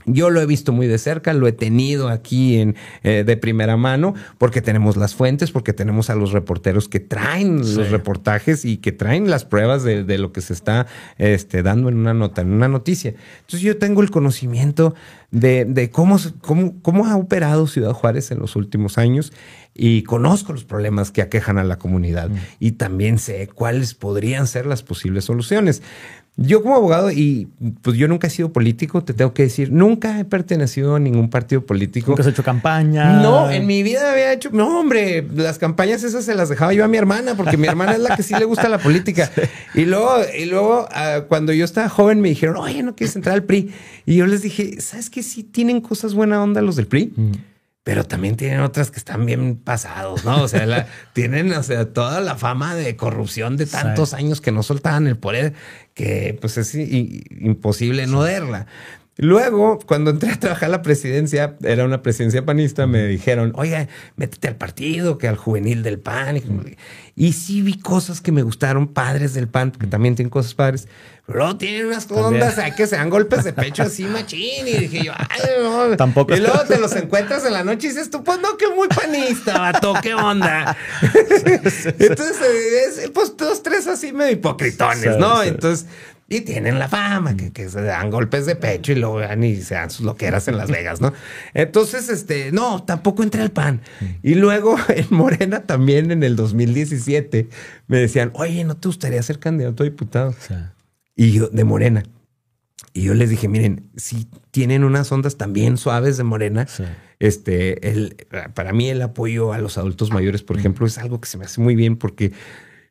Yo lo he visto muy de cerca, lo he tenido aquí de primera mano, porque tenemos las fuentes, porque tenemos a los reporteros que traen los reportajes y que traen las pruebas de lo que se está dando en una nota, en una noticia. Entonces yo tengo el conocimiento de cómo ha operado Ciudad Juárez en los últimos años y conozco los problemas que aquejan a la comunidad y también sé cuáles podrían ser las posibles soluciones. Yo como abogado, y pues yo nunca he sido político, te tengo que decir, nunca he pertenecido a ningún partido político. ¿Nunca has hecho campaña? No, en mi vida había hecho, no hombre, las campañas esas se las dejaba yo a mi hermana, porque mi hermana es la que sí le gusta la política. Sí. Y luego cuando yo estaba joven me dijeron, oye, ¿no quieres entrar al PRI? Y yo les dije, ¿sabes qué? Sí tienen cosas buena onda los del PRI. Pero también tienen otras que están bien pasados, ¿no? O sea, tienen toda la fama de corrupción de tantos años que no soltaban el poder, que pues es imposible no verla. Luego, cuando entré a trabajar a la presidencia, era una presidencia panista, me dijeron, oiga, métete al partido, que al juvenil del PAN. Y sí vi cosas que me gustaron, padres del PAN, que también tienen cosas padres. Pero luego tienen unas ondas que se dan golpes de pecho así machín. Y dije yo, ay, no. Tampoco. Y luego te los encuentras en la noche y dices tú, pues no, que muy panista, vato, qué onda. Entonces, pues 2, 3 así medio hipocritones, ¿no? Entonces... Y tienen la fama, que se dan golpes de pecho y luego van y se dan sus loqueras en Las Vegas, ¿no? Entonces, no, tampoco entré al PAN. Y luego en Morena también en el 2017 me decían, oye, ¿no te gustaría ser candidato a diputado? Sí. Y yo, de Morena. Y yo les dije, miren, si tienen unas ondas también suaves de Morena, sí. Para mí el apoyo a los adultos mayores, por ejemplo, es algo que se me hace muy bien porque...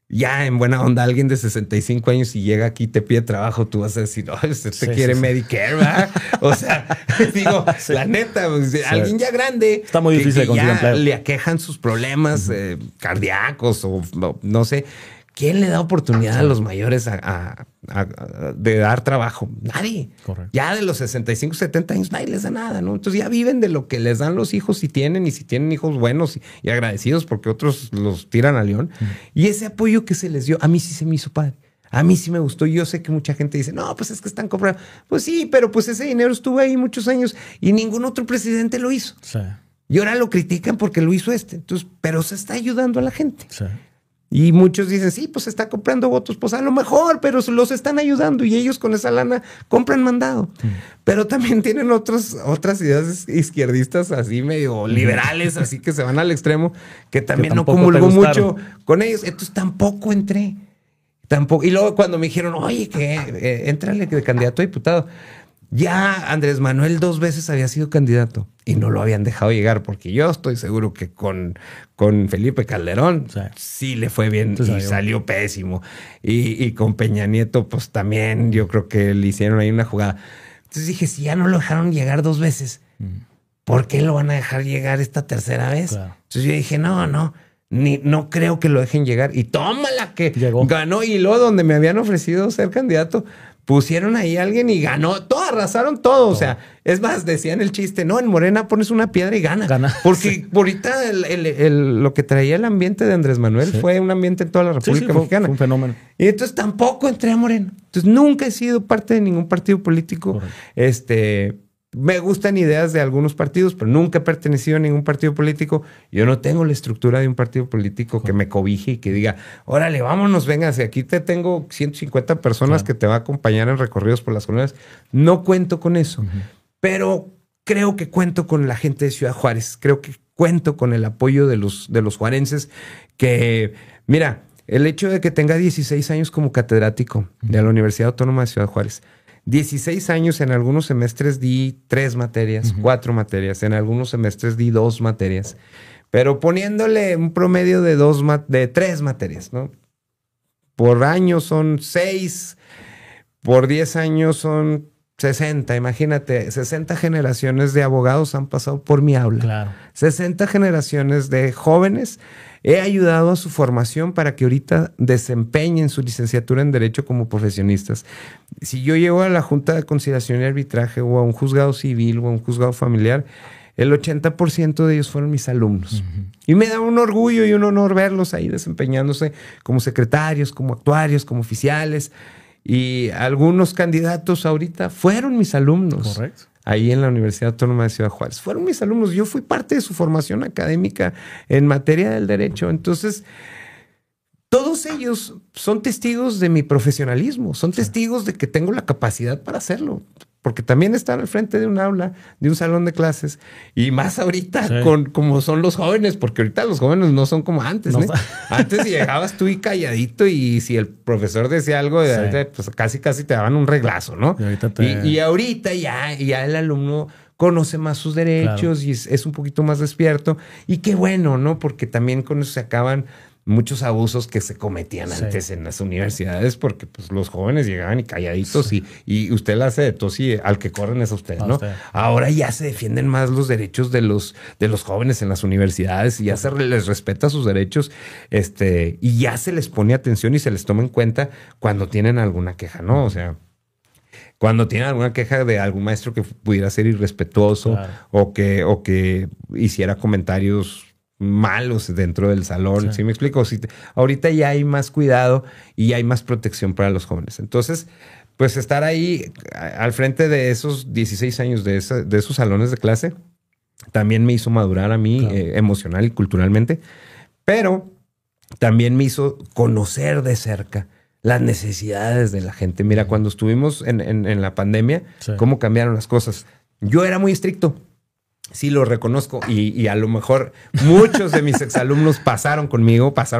Ya en buena onda, alguien de 65 años y llega aquí y te pide trabajo, tú vas a decir, oh, usted quiere Medicare, ¿verdad? O sea, digo, la neta, pues, alguien ya grande. Está muy difícil de conseguir empleo. Le aquejan sus problemas cardíacos o no sé. ¿Quién le da oportunidad a los mayores de dar trabajo? Nadie. Correcto. Ya de los 65, 70 años nadie les da nada, ¿no? Entonces ya viven de lo que les dan los hijos y si tienen hijos buenos y agradecidos porque otros los tiran a león. Y ese apoyo que se les dio, a mí sí se me hizo padre. A mí sí me gustó. Yo sé que mucha gente dice, no, pues es que están comprando. Pues sí, pero pues ese dinero estuvo ahí muchos años y ningún otro presidente lo hizo. Sí. Y ahora lo critican porque lo hizo Entonces, pero se está ayudando a la gente. Sí. Y muchos dicen, sí, pues está comprando votos, pues a lo mejor, pero los están ayudando y ellos con esa lana compran mandado. Pero también tienen otras ideas izquierdistas así medio liberales, así que se van al extremo, que también no comulgó mucho con ellos. Entonces tampoco entré. Tampoco. Y luego cuando me dijeron, oye, que éntrale de candidato a diputado. Ya Andrés Manuel 2 veces había sido candidato y no lo habían dejado llegar, porque yo estoy seguro que con Felipe Calderón sí le fue bien y salió pésimo. Y con Peña Nieto, pues también yo creo que le hicieron ahí una jugada. Entonces dije, si ya no lo dejaron llegar 2 veces, ¿por qué lo van a dejar llegar esta tercera vez? Claro. Entonces yo dije, no creo que lo dejen llegar. Y tómala que ganó. Y luego donde me habían ofrecido ser candidato, pusieron ahí a alguien y ganó. Arrasaron todo. O sea, es más, decían el chiste, no, en Morena pones una piedra y gana. Porque ahorita lo que traía el ambiente de Andrés Manuel fue un ambiente en toda la República Mexicana. Fue un fenómeno. Y entonces tampoco entré a Morena. Entonces nunca he sido parte de ningún partido político. Correcto. Me gustan ideas de algunos partidos, pero nunca he pertenecido a ningún partido político. Yo no tengo la estructura de un partido político que me cobije y que diga, órale, vámonos, venga, si aquí te tengo 150 personas que te va a acompañar en recorridos por las colonias. No cuento con eso, pero creo que cuento con la gente de Ciudad Juárez. Creo que cuento con el apoyo de los juarenses que, mira, el hecho de que tenga 16 años como catedrático de la Universidad Autónoma de Ciudad Juárez, 16 años, en algunos semestres di 3 materias, 4 materias, en algunos semestres di 2 materias, pero poniéndole un promedio de 3 materias, ¿no? Por año son 6, por 10 años son 60, imagínate, 60 generaciones de abogados han pasado por mi aula. Claro. 60 generaciones de jóvenes. He ayudado a su formación para que ahorita desempeñen su licenciatura en Derecho como profesionistas. Si yo llego a la Junta de Conciliación y Arbitraje o a un juzgado civil o a un juzgado familiar, el 80% de ellos fueron mis alumnos. Y me da un orgullo y un honor verlos ahí desempeñándose como secretarios, como actuarios, como oficiales. Y algunos candidatos ahorita fueron mis alumnos. Correcto. Ahí en la Universidad Autónoma de Ciudad Juárez. Fueron mis alumnos. Yo fui parte de su formación académica en materia del derecho. Entonces, todos ellos son testigos de mi profesionalismo. Son testigos de que tengo la capacidad para hacerlo. Porque también están al frente de un aula, de un salón de clases. Y más ahorita, como son los jóvenes. Porque ahorita los jóvenes no son como antes. No. Antes llegabas tú y calladito. Y si el profesor decía algo, pues casi te daban un reglazo, ¿no? Y ahorita ya el alumno conoce más sus derechos y es un poquito más despierto. Y qué bueno, ¿no? Porque también con eso se acaban muchos abusos que se cometían antes en las universidades, porque pues los jóvenes llegaban y calladitos y usted la hace de tos y al que corren es a usted, ¿no? Ahora ya se defienden más los derechos de los jóvenes en las universidades y ya se les respeta sus derechos, y ya se les pone atención y se les toma en cuenta cuando tienen alguna queja, ¿no? O sea, cuando tienen alguna queja de algún maestro que pudiera ser irrespetuoso o que hiciera comentarios malos dentro del salón. ¿Sí me explico? Ahorita ya hay más cuidado y hay más protección para los jóvenes. Entonces, pues estar ahí al frente de esos 16 años de esos salones de clase también me hizo madurar a mí emocional y culturalmente, pero también me hizo conocer de cerca las necesidades de la gente. Mira, cuando estuvimos en la pandemia, cómo cambiaron las cosas. Yo era muy estricto. Sí, lo reconozco y a lo mejor muchos de mis exalumnos pasaron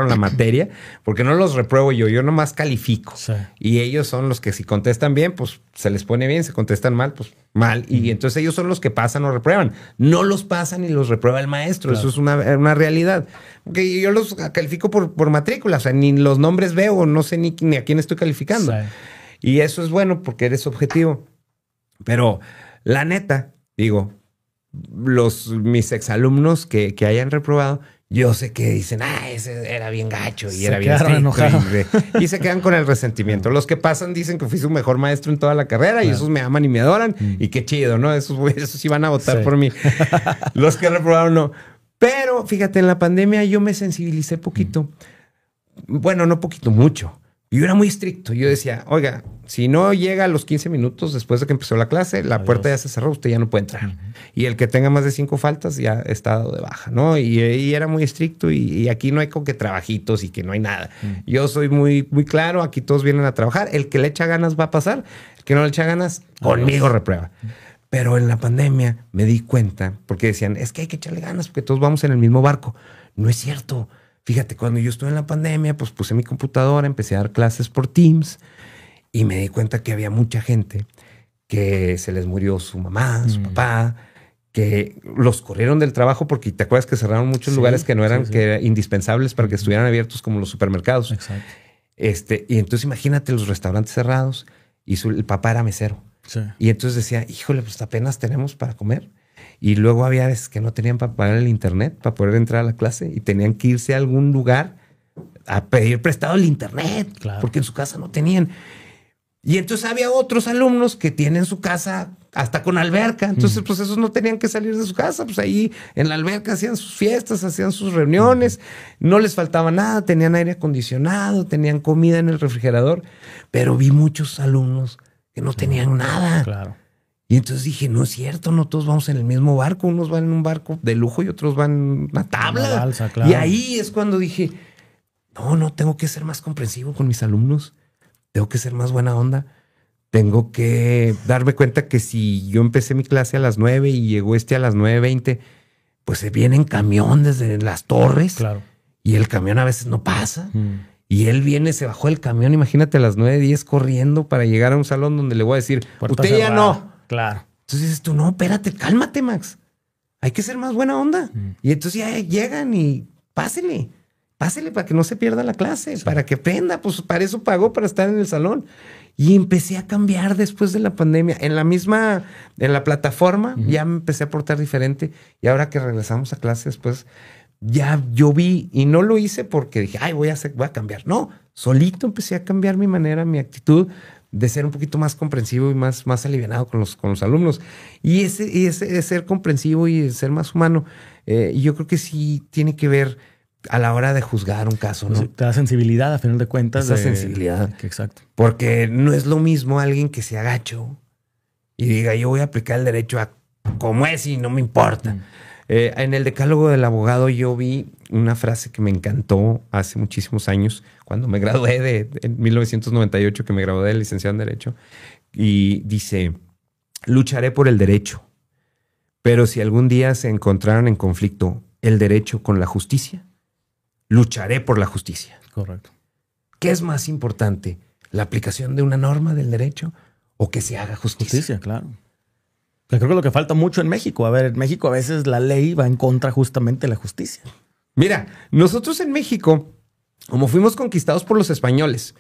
la materia, porque no los repruebo yo nomás califico. Y ellos son los que si contestan bien, pues se les pone bien, si contestan mal, pues mal. Y entonces ellos son los que pasan o reprueban. No los pasan y los reprueba el maestro. Eso es una realidad. Porque yo los califico por matrícula, o sea, ni los nombres veo, no sé ni a quién estoy calificando. Y eso es bueno porque eres objetivo. Pero la neta, digo, mis exalumnos que hayan reprobado, yo sé que dicen, ese era bien gacho y era bien estricto y se quedan con el resentimiento. Los que pasan dicen que fui su mejor maestro en toda la carrera y esos me aman y me adoran y qué chido, ¿no? Esos sí van a votar por mí. Los que reprobaron no. Pero fíjate, en la pandemia yo me sensibilicé poquito. Bueno, no poquito, mucho. Y yo era muy estricto. Yo decía, oiga, si no llega a los 15 minutos después de que empezó la clase, la puerta ya se cerró, usted ya no puede entrar. Y el que tenga más de 5 faltas ya está dado de baja, ¿no? Y era muy estricto y aquí no hay con que trabajitos y que no hay nada. Yo soy muy, muy claro, aquí todos vienen a trabajar. El que le echa ganas va a pasar, el que no le echa ganas, conmigo reprueba. Pero en la pandemia me di cuenta, porque decían, es que hay que echarle ganas porque todos vamos en el mismo barco. No es cierto. Fíjate, cuando yo estuve en la pandemia, pues puse mi computadora, empecé a dar clases por Teams y me di cuenta que había mucha gente que se les murió su mamá, su papá, que los corrieron del trabajo porque te acuerdas que cerraron muchos lugares que no eran que eran indispensables para que estuvieran abiertos, como los supermercados. Exacto. Y entonces imagínate los restaurantes cerrados y el papá era mesero. Sí. Y entonces decía, híjole, pues apenas tenemos para comer. Y luego había veces que no tenían para pagar el internet, para poder entrar a la clase y tenían que irse a algún lugar a pedir prestado el internet, claro, porque en su casa no tenían. Y entonces había otros alumnos que tienen su casa hasta con alberca. Entonces, pues esos no tenían que salir de su casa. Pues ahí en la alberca hacían sus fiestas, hacían sus reuniones. No les faltaba nada. Tenían aire acondicionado, tenían comida en el refrigerador. Pero vi muchos alumnos que no tenían nada. Claro. Y entonces dije, no es cierto, no todos vamos en el mismo barco. Unos van en un barco de lujo y otros van en una tabla. Una balsa, claro. Y ahí es cuando dije, no, tengo que ser más comprensivo con mis alumnos. Tengo que ser más buena onda. Tengo que darme cuenta que si yo empecé mi clase a las 9 y llegó a las 9:20, pues se viene en camión desde las torres. Claro. Y el camión a veces no pasa. Y él viene, se bajó del camión, imagínate, a las 9:10 corriendo para llegar a un salón donde le voy a decir, Puerta usted cerrada. ya no. Claro. Entonces dices tú, no, espérate, cálmate, Max. Hay que ser más buena onda. Y entonces ya llegan y pásele para que no se pierda la clase, para que aprenda. Pues para eso pagó, para estar en el salón. Y empecé a cambiar después de la pandemia. En la plataforma, ya me empecé a portar diferente. Y ahora que regresamos a clase después, ya yo vi, y no lo hice porque dije, ay, voy a cambiar. No, solito empecé a cambiar mi manera, mi actitud de ser un poquito más comprensivo y más alivianado con los alumnos. Y ese ser comprensivo y ser más humano, yo creo que sí tiene que ver a la hora de juzgar un caso, ¿no? Sí, te da sensibilidad, a final de cuentas. Esa sensibilidad. Exacto. Porque no es lo mismo alguien que se agacho y diga, yo voy a aplicar el derecho a como es y no me importa. En el decálogo del abogado yo vi una frase que me encantó hace muchísimos años, cuando me gradué en 1998, que me gradué de licenciado en Derecho, y dice, lucharé por el derecho, pero si algún día se encontraran en conflicto el derecho con la justicia, lucharé por la justicia. Correcto. ¿Qué es más importante? ¿La aplicación de una norma del derecho o que se haga justicia? Justicia, claro. Yo creo que lo que falta mucho en México. A ver, en México a veces la ley va en contra justamente de la justicia. Mira, nosotros en México, como fuimos conquistados por los españoles,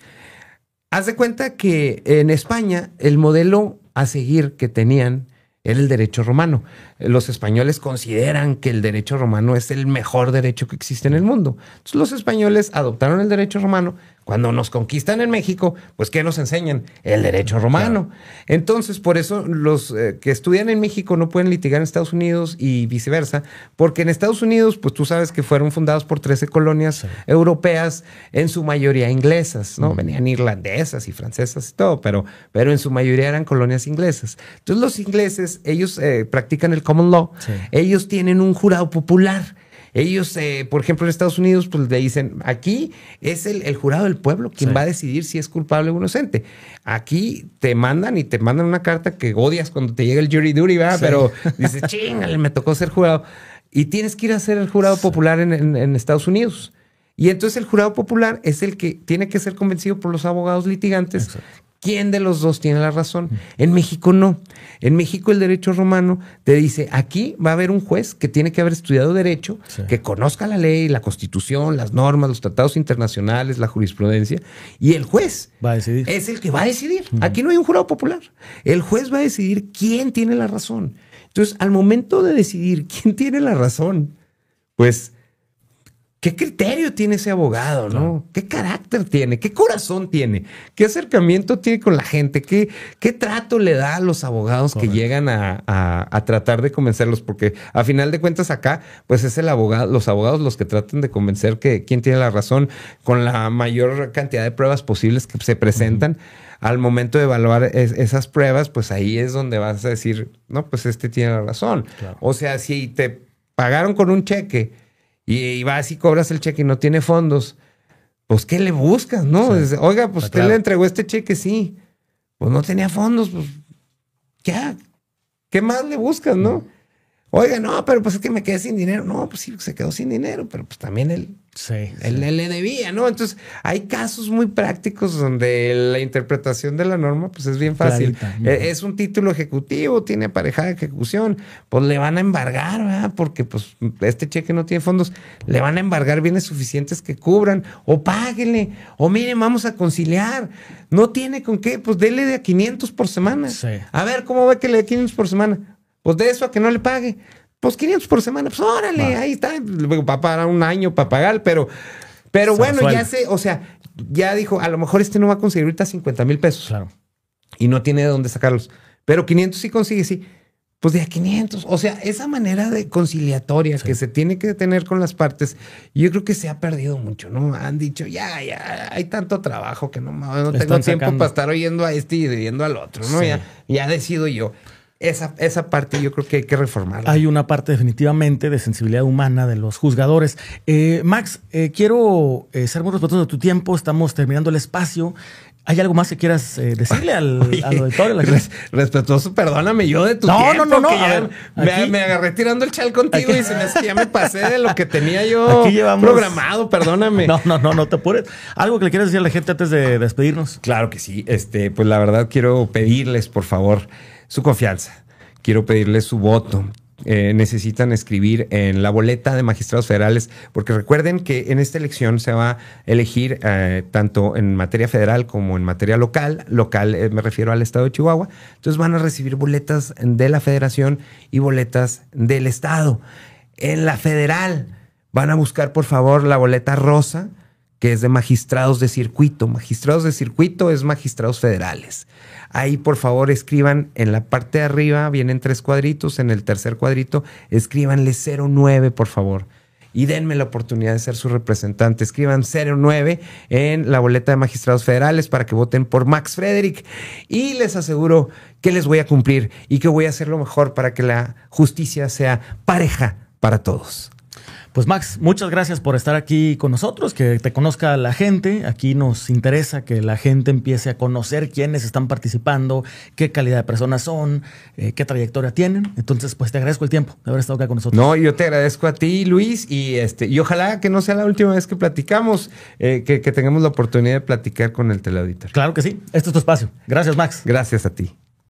haz de cuenta que en España el modelo a seguir que tenían era el derecho romano. Los españoles consideran que el derecho romano es el mejor derecho que existe en el mundo. Entonces los españoles adoptaron el derecho romano. Cuando nos conquistan en México, pues ¿qué nos enseñan? El derecho romano. Claro. Entonces, por eso los que estudian en México no pueden litigar en Estados Unidos y viceversa, porque en Estados Unidos, pues tú sabes que fueron fundados por 13 colonias europeas, en su mayoría inglesas, ¿no? Venían irlandesas y francesas y todo, pero en su mayoría eran colonias inglesas. Entonces los ingleses, ellos practican el common law. Sí. Ellos tienen un jurado popular. Ellos, por ejemplo, en Estados Unidos, pues le dicen, aquí es el jurado del pueblo quien va a decidir si es culpable o inocente. Aquí te mandan una carta que odias cuando te llega el jury duty, ¿verdad? Sí. Pero dices, chingale, me tocó ser jurado. Y tienes que ir a ser el jurado popular en Estados Unidos. Y entonces el jurado popular es el que tiene que ser convencido por los abogados litigantes. Exacto. ¿Quién de los dos tiene la razón? En México no. En México el derecho romano te dice, aquí va a haber un juez que tiene que haber estudiado derecho, que conozca la ley, la constitución, las normas, los tratados internacionales, la jurisprudencia, y el juez va a decidir. Es el que va a decidir. Aquí no hay un jurado popular. El juez va a decidir quién tiene la razón. Entonces, al momento de decidir quién tiene la razón, pues ¿Qué criterio tiene ese abogado, no? ¿Qué carácter tiene? ¿Qué corazón tiene? ¿Qué acercamiento tiene con la gente? ¿Qué trato le da a los abogados que llegan a tratar de convencerlos? Porque a final de cuentas acá, pues es los abogados los que tratan de convencer que quién tiene la razón con la mayor cantidad de pruebas posibles que se presentan. Al momento de evaluar esas pruebas, pues ahí es donde vas a decir, no, pues este tiene la razón. Claro. O sea, si te pagaron con un cheque y vas y cobras el cheque y no tiene fondos, pues ¿qué le buscas, no? Sí. Oiga, pues usted le entregó este cheque, sí. Pues no tenía fondos, pues ya. ¿Qué más le buscas, no? Oiga, no, pero pues es que me quedé sin dinero. No, pues sí, se quedó sin dinero, pero pues también él le debía, ¿no? Entonces, hay casos muy prácticos donde la interpretación de la norma, pues es bien fácil. Es un título ejecutivo, tiene aparejada ejecución, pues le van a embargar, ¿verdad? Porque pues este cheque no tiene fondos, le van a embargar bienes suficientes que cubran, o páguenle, o miren, vamos a conciliar. No tiene con qué, pues dele de a 500 por semana. Sí. A ver, ¿cómo ve que le dé 500 por semana? Pues de eso a que no le pague. Pues 500 por semana. Pues órale, ahí está. Va para un año para pagar, pero bueno, ya sé, o sea, ya dijo, a lo mejor no va a conseguir ahorita 50,000 pesos. Claro. Y no tiene de dónde sacarlos. Pero 500 sí consigue, sí. Pues de a 500. O sea, esa manera de conciliatoria que se tiene que tener con las partes, yo creo que se ha perdido mucho, ¿no? Han dicho, ya, hay tanto trabajo que no tengo tiempo para estar oyendo a este y oyendo al otro, ¿no? Sí. Ya decido yo. Esa parte yo creo que hay que reformarla. Hay una parte definitivamente de sensibilidad humana de los juzgadores. Max, quiero ser muy respetuoso de tu tiempo. Estamos terminando el espacio. ¿Hay algo más que quieras decirle al auditorio? Respetuoso, perdóname yo de tu tiempo. No. Me agarré tirando el chal contigo y se me hace que ya me pasé de lo que tenía yo programado. Perdóname. No te apures. ¿Algo que le quieras decir a la gente antes de despedirnos? Claro que sí. Pues la verdad quiero pedirles, por favor, su confianza. Quiero pedirles su voto. Necesitan escribir en la boleta de magistrados federales, porque recuerden que en esta elección se va a elegir tanto en materia federal como en materia local. Local me refiero al estado de Chihuahua. Entonces van a recibir boletas de la federación y boletas del estado. En la federal van a buscar, por favor, la boleta rosa, que es de magistrados de circuito. Magistrados de circuito es magistrados federales. Ahí, por favor, escriban en la parte de arriba, vienen 3 cuadritos, en el tercer cuadrito, escríbanle 09, por favor. Y denme la oportunidad de ser su representante. Escriban 09 en la boleta de magistrados federales para que voten por Max Frederick. Y les aseguro que les voy a cumplir y que voy a hacer lo mejor para que la justicia sea pareja para todos. Pues Max, muchas gracias por estar aquí con nosotros, que te conozca la gente. Aquí nos interesa que la gente empiece a conocer quiénes están participando, qué calidad de personas son, qué trayectoria tienen. Entonces, pues te agradezco el tiempo de haber estado acá con nosotros. No, yo te agradezco a ti, Luis, y ojalá que no sea la última vez que platicamos, que tengamos la oportunidad de platicar con el teleauditor. Claro que sí. Este es tu espacio. Gracias, Max. Gracias a ti.